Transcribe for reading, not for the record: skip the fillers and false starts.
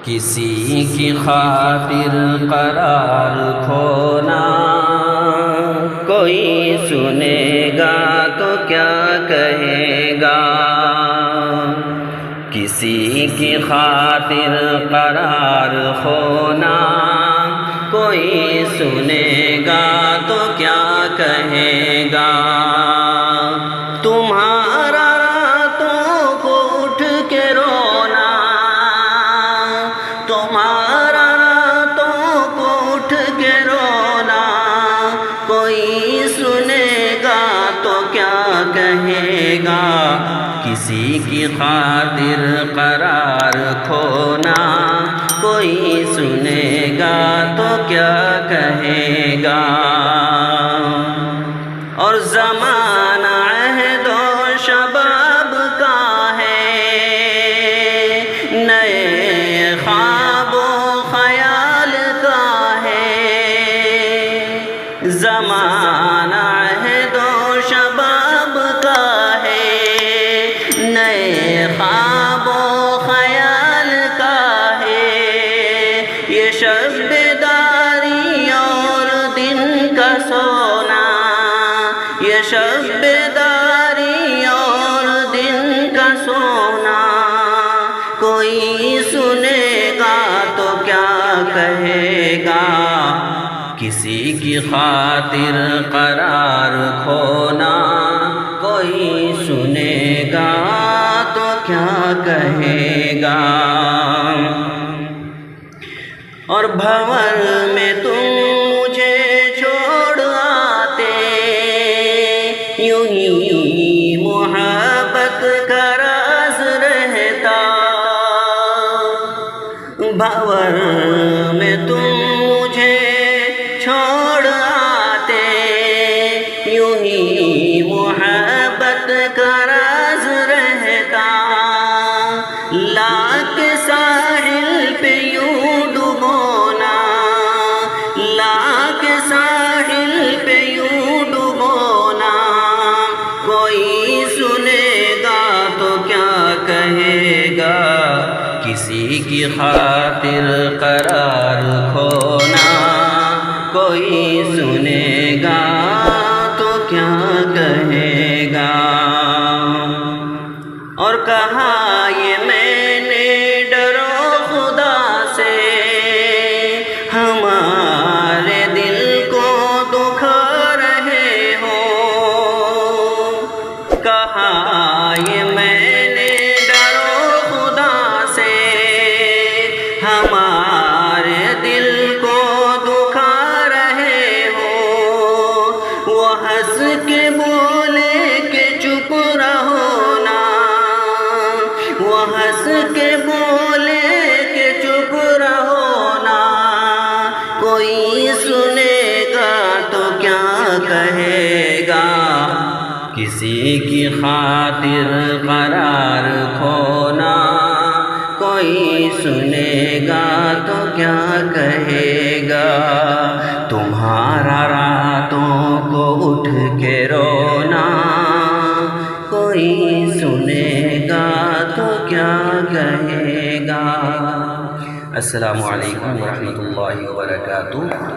کسی کی خاطر قرار کھونا، کوئی سنے گا تو کیا کہے گا۔ کسی کی خاطر قرار کھونا، کوئی سنے گا تو کیا کہے گا۔ تمہارا راتوں کو اٹھ کے رونا، تمہارا راتوں کو اٹھ کے رونا، کوئی سنے گا تو کیا کہے گا۔ کسی کی خاطر قرار کھونا، کوئی سنے گا تو کیا کہے گا۔ اور زمانہ عہد و شباب کا ہے، نئے خواب و خیال کا ہے۔ زمانہ عہد و شباب کا ہے، نئے خواب و خیال کا ہے۔ یہ شب بیداری اور دن کا سونا، یہ شب بیداری اور دن کا سونا، کوئی سنے گا تو کیا کہے گا۔ کسی کی خاطر قرار کھونا، کوئی سنے گا تو کیا کہے گا۔ اور بھنور میں تم مجھے چھوڑ آتے، یوں ہی محبت کا راز رہتا۔ بھنور میں تم مجھے چھوڑ آتے، یوں ہی محبت کا راز رہتا۔ لاکھ ساحل پہ یوں ڈبونا، لاکھ ساحل پہ یوں ڈبونا، کوئی سنے گا تو کیا کہے گا۔ کسی کی خاطر قرار کھونا، کوئی سنے گا تو کیا کہے گا۔ اور کہا یہ میں نے ڈرو خدا سے، ہمارے دل کو دکھا رہے ہو۔ کہا یہ میں نے ڈرو خدا سے، ہمارے دل کو دکھا رہے ہو۔ وہ ہنس کے بولے کہ چپ رہو نا، وہ ہنس کے بولے کہ چپ رہو نا، کوئی سنے گا تو کیا کہے گا۔ کسی کی خاطر قرار کھونا، کوئی سنے گا تو کیا کہے گا۔ تمہارا راتوں کو اٹھ کے رونا، کوئی سنے گا تو کیا کہے گا۔ السلام علیکم ورحمۃ اللہ وبرکاتہ۔